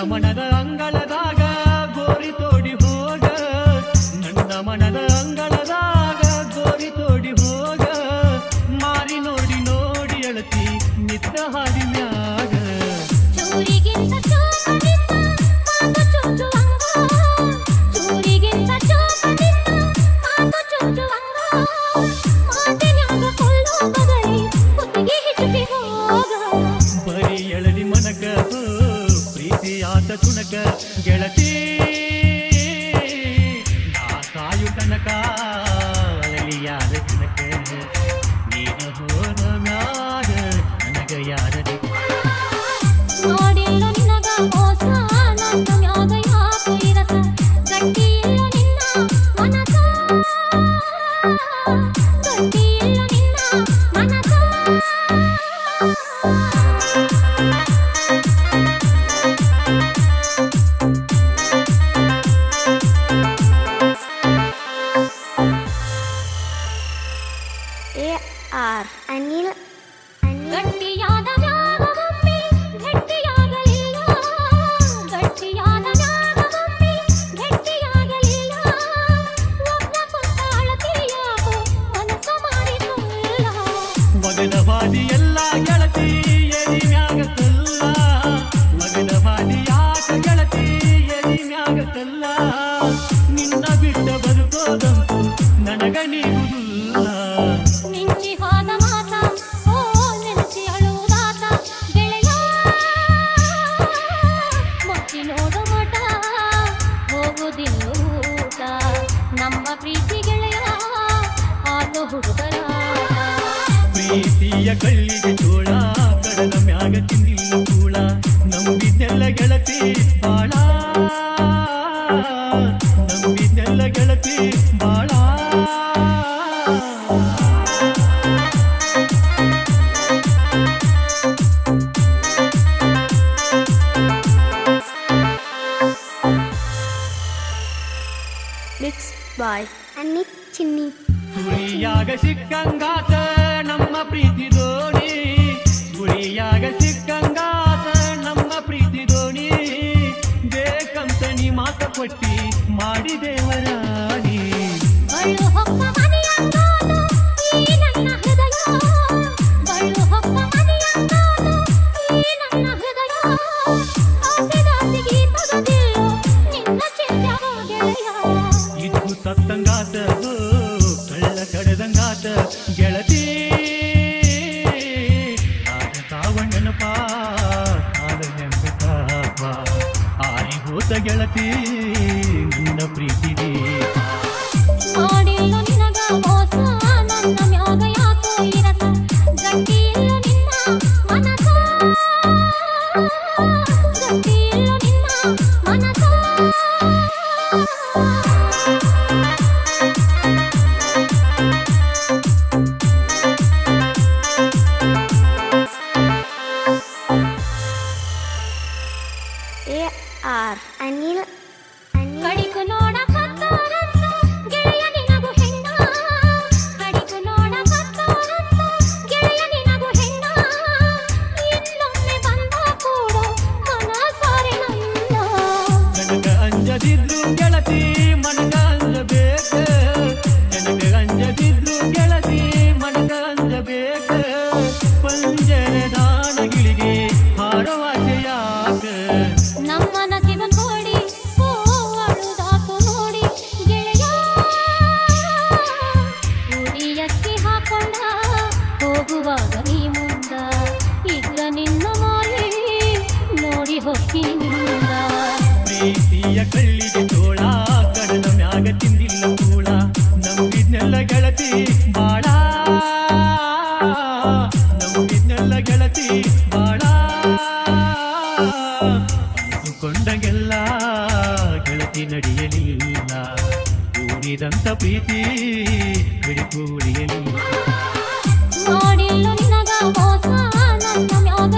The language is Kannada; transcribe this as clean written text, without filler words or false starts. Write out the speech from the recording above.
ಮನದ ಅಂಗಳದಾಗ ಗೋರಿ ತೋಡಿ ಹೋಗ ನನ್ನ ಮನದ ಅಂಗಳದಾಗ ಗೋರಿ ತೋಡಿ ಹೋಗ ಮಾರಿ ನೋಡಿ ನೋಡಿ ಅಳತಿ ನಿತ್ತ ಹಾಡಿನ್ಯಾಗ ಚೂರಿಗಿಂತ ಚೂಪನಿಂದ ಮಾತು ಚೂಚುವಂಗ ಚೂರಿಗಿಂತ ಚೂಪನಿಂದ ಮಾತು ಚೂಚುವಂಗ ಮಾತಿನ್ಯಾಗ ಕೊಲ್ಲೋ ಬದಲಿ ಕುತ್ತಿಗೆ ಹಿಚ್ಚಿ ಹೋಗ ಬರೀ ಎಳಲಿ ಮನಕ ಪ್ರೀತಿಯಾದ ತುಣಕ ಗೆಳತಿ ನಾ ಸಾಯು ತನಕ ಅಳಲಿಯಾದ ತನಕ ನೀನ ಹೋದ ಮ್ಯಾಗ ನನಗ ಯಾರದಿ ನೋಡಿಲ್ಲ ನಿನಗ ಮೋಸ ನನ್ನ ಮ್ಯಾಗ ಯಾಕೋ ಇರಸ ಗಟ್ಟಿ ಇಲ್ಲ ನಿನ್ನ ಮನಸ ಗಟ್ಟಿ ಇಲ್ಲ ನಿನ್ನ ಮನಸ AR ಅನಿಲ್ ಗಟ್ಟಿಯಾದ ಮ್ಯಾಗವೊಮ್ಮೆ ಗಟ್ಟಿಯಾಗಲಿಲ್ಲ ಗಟ್ಟಿಯಾದ ಮ್ಯಾಗವೊಮ್ಮೆ ಗಟ್ಟಿಯಾಗಲಿಲ್ಲ ಒಬ್ಬ ಕೊಂದ ಅಳತಿಯಾಗೋ ಮನಸ್ಸು ಮಾಡಿಕೊಳ್ಳ ಮಗನ ಬಾದಿ ಎಲ್ಲ ಗೆಳತಿ ಎದಿ ಮ್ಯಾಗ ಕಲ್ಲ ಮಗನ ಬಾದಿ ಯಾಕ ಗೆಳತಿ ಎದಿ ಮ್ಯಾಗ ಕಲ್ಲ ನಿನ್ನ ಬಿಟ್ಟ ಬದುಕೋದಂತೂ ನನಗ ನೀಡುವುದಿಲ್ಲ ಮಿಂಚಿ ಹೋದ ಮಾತ ಓ ನೆನಸಿ ಅಳುವುದಾತ ಗೆಳೆಯ ಮುಚ್ಚಿ ನೋಡು ಮಠ ಹೋಗುವುದಿಲ್ಲ ಊಟ ನಮ್ಮ ಪ್ರೀತಿ ಗೆಳೆಯ ಆತ ಹುಡುಗರಾಟ ಪ್ರೀತಿಯ ಕಳ್ಳಿಗೆ ಚೋಳ ಕಡಲ ಮ್ಯಾಗ ತಿಂದಿಲ್ಲ ಕೂಳ ನಂಬಿದ್ದೆಲ್ಲ ಗೆಳತಿ ಬಾಳ ನಂಬಿದ್ದೆಲ್ಲ ಗೆಳತಿ ಬಾಳ ಮಿಕ್ಸ್ ಬಾಯ್ ಅನಿಲ್ ಚಿನ್ನಿ ಗುಳಿಯಾಗ ಸಿಕ್ಕಂಗಾತ ನಮ್ಮ ಪ್ರೀತಿ ದೋಣಿ ಗುಳಿಯಾಗ ಸಿಕ್ಕಂಗಾತ ನಮ್ಮ ಪ್ರೀತಿ ದೋಣಿ ಬೇಕಂತ ನೀ ಮಾತ ಕೊಟ್ಟಿ ಮಾಡಿದೇವರಾಣಿ ಬಳ್ಳು ಹೊಕ್ಕ ಮನೆಯಂಗಾದು ಈ ನನ್ನ ಹೃದಯ ಬಳ್ಳು ಹೊಕ್ಕ ಮನೆಯಂಗಾದು ಈ ನನ್ನ ಹೃದಯ ಆಸೆದಾಸಿಗೆ ತಗದಿಲ್ಲ ನಿನ್ನ ಚಿಂತ್ಯಾಗೋ ಗೆಳೆಯ ಇದು ಸತ್ತಂಗಾತ ಕಳ್ಳ ಕಡದಂಗಾತ ಗೆಳತಿ ಆಗ ಸಾವಣ್ಣನಪ ಆದ ನೆಂಬತಾಪ ಆರಿ ಹೋತ ಗೆಳತಿ ನನ್ನ ಪ್ರೀತಿ ಮಾಡಿಲ್ಲ ನಿನಗ ಮೋಸ ನನ್ನ ಮ್ಯಾಗ ಯಾಕೋ ಇರಸ ಗಟ್ಟಿ ಇಲ್ಲ ನಿನ್ನ ಮನಸ ಗಟ್ಟಿ ಇಲ್ಲ ನಿನ್ನ ಮನಸ AR ಅನಿಲ್ ಕಡಿಕು ನೋಡಕತ್ತಾರಂತ ಗೆಳೆಯ ನಿನಗೂ ಹೆಣ್ಣ ಕಡಿಕು ನೋಡಕತ್ತಾರಂತ ಗೆಳೆಯ ನಿನಗೂ ಹೆಣ್ಣ ಇನ್ನೊಮ್ಮೆ ಬಂದ ಕೂಡ ಮನಸಾರೆ ನನ್ನ ನನಗ ಅಂಜದಿದ್ರು ಗೆಳತಿ ಮನಗ ಅಂಜಬೇಕ ನನಗ ಅಂಜದಿದ್ರು ಗೆಳತಿ ಮನಗ ಅಂಜಬೇಕ ಪಂಜರ ದಾನಗಿಳಿಗೆ ಹಾರವಾಸೆಯಾಕ ನಮ್ಮ ನಸಿಬ ನೋಡಿ ಓ ಅಳುದಾತು ನೋಡಿ ಗೆಳೆಯ ಉಡಿಯಕ್ಕೆ ಹಾಕೊಂಡ ಹೋಗುವಾಗ ನೀ ಮುಂದ ಇದ್ರ ನಿನ್ನ ಮಾರಿ ನೋಡಿ ಹೋಗಿ ನಿಂದ ಪ್ರೀತಿಯ ಕಳ್ಳಿಗೆ ಚೋಳ ಕಡಲ ಮ್ಯಾಗ ತಿಂದಿಲ್ಲ ಕೂಳ ನಂಬಿದ್ನೆಲ್ಲ ಗೆಳತಿ ಬಾಳ ನಂಬಿದ್ನೆಲ್ಲ ಗೆಳತಿ ಬಾಳ ಅಂದುಕೊಂಡಗೆಲ್ಲ ಗೆಳತಿ ನಡೆಯಲಿಲ್ಲ ಕೂಡಿದಂತ ಪ್ರೀತಿ ಬಿಡಿಕು ಉಳಿಯಲಿಲ್ಲ ಮಾಡಿಲ್ಲ ನಿನಗ ಮೋಸ ನನ್ನ ಮ್ಯಾಗ